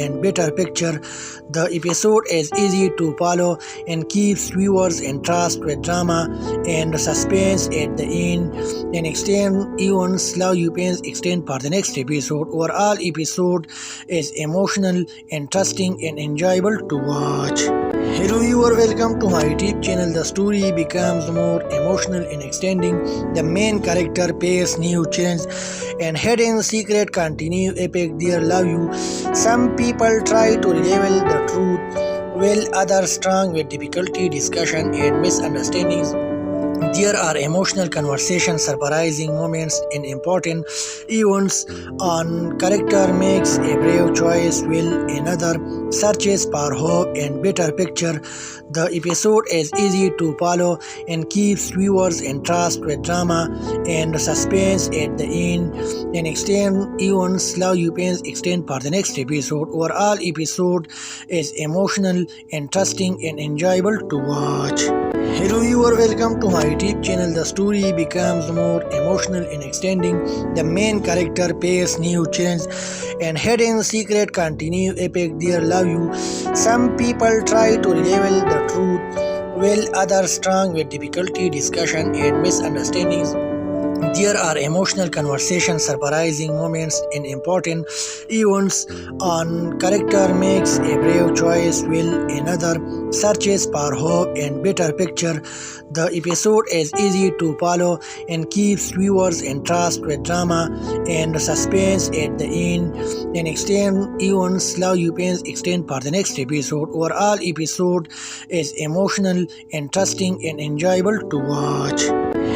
and better picture. The episode is easy to follow and keeps viewers entranced with drama and suspense at the end and extend even slow pains extend for the next episode. Overall episode is emotional, interesting and enjoyable to watch. Hello viewer, welcome to my YouTube channel. The story becomes more emotional in extending. The main character pays new challenge and hidden secret continue epic their love you. Some people try to reveal the truth, while others strong with difficulty, discussion and misunderstandings. There are emotional conversations, surprising moments, and important events. One character makes a brave choice, while another searches for hope and better picture. The episode is easy to follow and keeps viewers entranced with drama and suspense at the end and extend even slow pains extend for the next episode. Overall episode is emotional, interesting and enjoyable to watch. Hello viewer, welcome to my YouTube channel. The story becomes more emotional in extending. The main character pays new challenge and hidden secret continue epic their love you. Some people try to reveal the truth, while others strong with difficulty, discussion and misunderstandings. There are emotional conversations, surprising moments, and important events. One character makes a brave choice, while another searches for hope and better picture. The episode is easy to follow and keeps viewers entranced with drama and suspense at the end and extend even slow pains extend for the next episode. Overall episode is emotional, interesting and enjoyable to watch.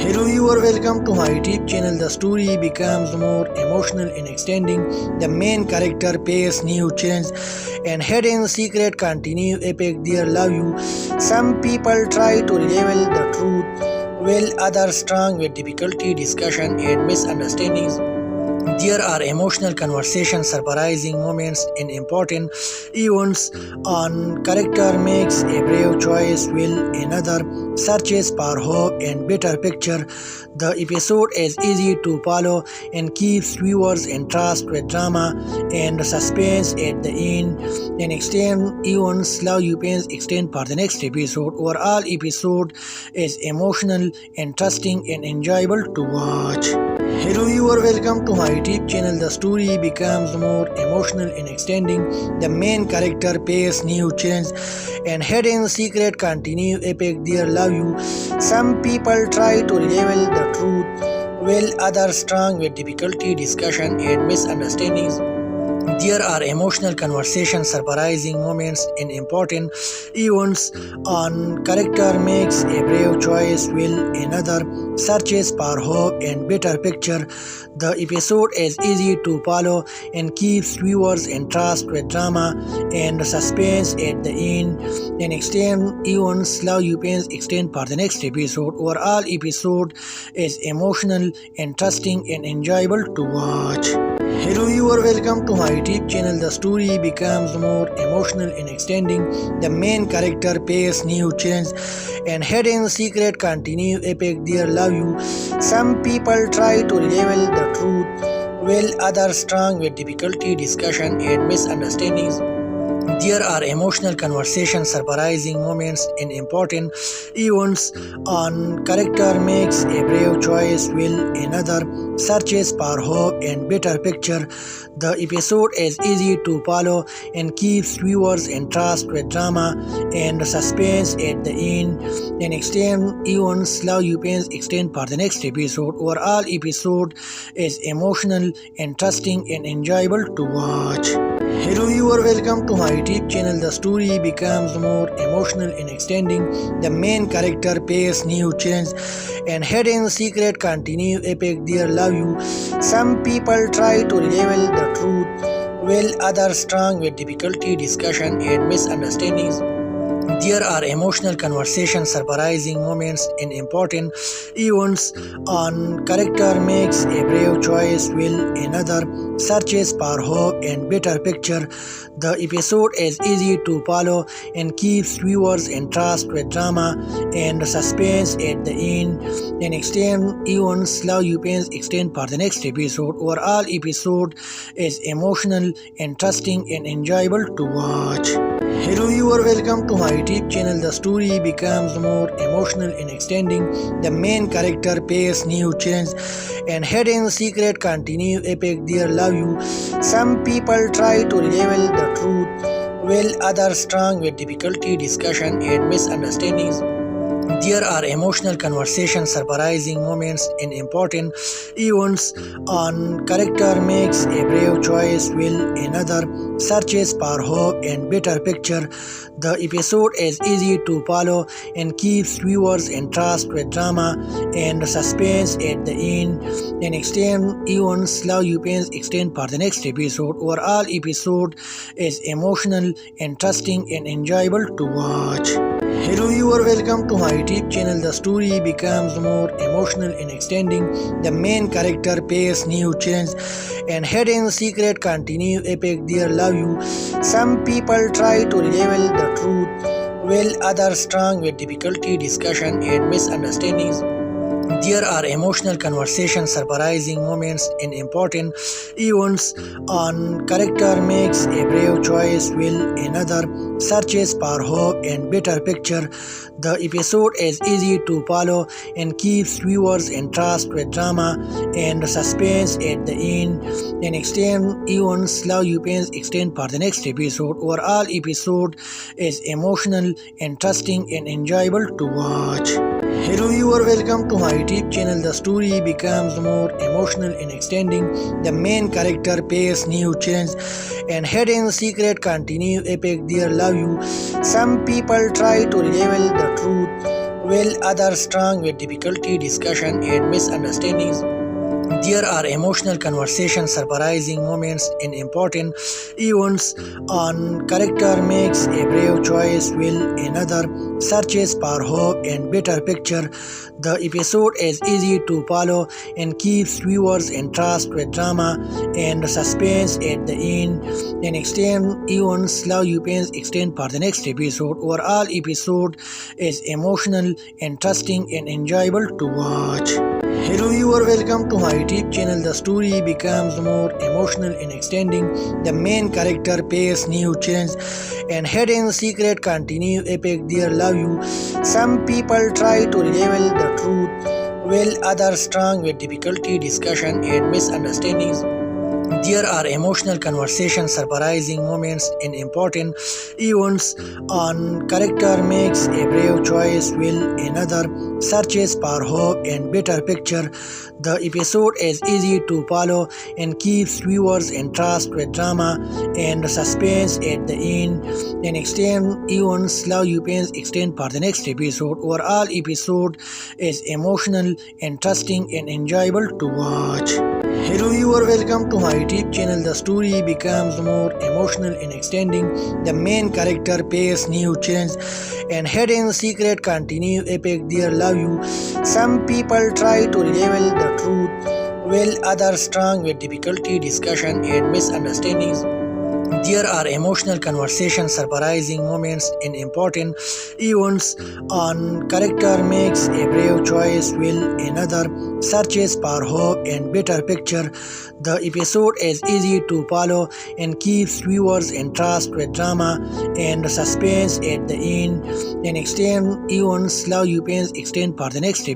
Hello viewer, welcome to my YouTube channel. The story becomes more emotional in extending. The main character pays new challenge and hidden secret continue epic their love you. Some people try to reveal the truth, while others strong with difficulty, discussion and misunderstandings. There are emotional conversations, surprising moments, and important events. One character makes a brave choice, while another searches for hope and better picture. The episode is easy to follow and keeps viewers entranced with drama and suspense at the end and extend even slow pains extend for the next episode. Overall episode is emotional, interesting and enjoyable to watch. Hello viewer, welcome to my YouTube channel. The story becomes more emotional in extending. The main character pays new challenge and hidden secret continue epic their love you. Some people try to reveal the truth, while others strong with difficulty, discussion and misunderstandings. There are emotional conversations, surprising moments and important events. One character makes a brave choice, while another searches for hope and better picture. The episode is easy to follow and keeps viewers entranced with drama and suspense at the end and extend even slow pains extend for the next episode. Overall episode is emotional, interesting and enjoyable to watch. Hello viewer, welcome to my YouTube channel. The story becomes more emotional in extending. The main character pays new challenge and hidden secret continue epic their love you. Some people try to reveal the truth, while others strong with difficulty, discussion and misunderstandings. There are emotional conversations, surprising moments and important events. One character makes a brave choice, while another searches for hope and better picture. The episode is easy to follow and keeps viewers entranced with drama and suspense at the end and extend even slow pains extend for the next episode. Overall episode is emotional, interesting and enjoyable to watch. Hello viewer, welcome to my YouTube channel. The story becomes more emotional in extending. The main character pays new challenge and hidden secret continue epic their love you. Some people try to reveal the truth, while others strong with difficulty, discussion and misunderstandings. There are emotional conversations, surprising moments, and important events. One character makes a brave choice while another searches for hope and better picture. The episode is easy to follow and keeps viewers entranced with drama and suspense at the end. And extend events love you pains extend for the next episode. Overall episode is emotional, interesting, and enjoyable to watch. Hello viewer, welcome to my YouTube channel. The story becomes more emotional in extending. The main character faces new challenge and hidden secret continue epic their love you. Some people try to reveal the truth while others struggle with difficulty, discussion, and misunderstandings. There are emotional conversations, surprising moments, and important events. One character makes a brave choice while another searches for hope and better picture. The episode is easy to follow and keeps viewers entranced with drama and suspense at the end. And extend events love you pains extend for the next episode. Overall episode is emotional, interesting, and enjoyable to watch. Hello viewer, welcome to my YouTube channel. The story becomes more emotional in extending. The main character faces new challenge and hidden secret continue epic their love you. Some people try to reveal the truth while others struggle with difficulty, discussion, and misunderstandings. There are emotional conversations, surprising moments, and important events. One character makes a brave choice while another searches for hope and better picture. The episode is easy to follow and keeps viewers entranced with drama and suspense at the end. And extend events love you pains extend for the next episode. Overall episode is emotional, interesting, and enjoyable to watch. Hello viewer, welcome to my YouTube channel. The story becomes more emotional in extending. The main character faces new challenge and hidden secret continue epic their love you. Some people try to reveal the truth while others struggle with difficulty, discussion, and misunderstandings. There are emotional conversations, surprising moments, and important events. One character makes a brave choice while another searches for hope and better picture. The episode is easy to follow and keeps viewers entranced with drama and suspense at the end. And extend events love you pains extend for the next episode. Overall episode is emotional, interesting, and enjoyable to watch. Hello viewer, welcome to my YouTube channel. The story becomes more emotional in extending. The main character faces new challenge and hidden secret continue epic their love you. Some people try to reveal the truth while others struggle with difficulty, discussion, and misunderstandings. There are emotional conversations, surprising moments, and important events. One character makes a brave choice while another searches for hope and better picture. The episode is easy to follow and keeps viewers entranced with drama and suspense at the end. And extend events love you pains extend for the next episode. Overall episode is emotional, interesting, and enjoyable to watch. Hello viewer, welcome to my YouTube channel. The story becomes more emotional in extending. The main character faces new challenge and hidden secret continue epic their love you. Some people try to reveal the truth while others struggle with difficulty, discussion, and misunderstandings. There are emotional conversations, surprising moments, and important events. One character makes a brave choice while another searches for hope and better picture. The episode is easy to follow and keeps viewers entranced with drama and suspense at the end. And extend events love you pains extend for the next episode.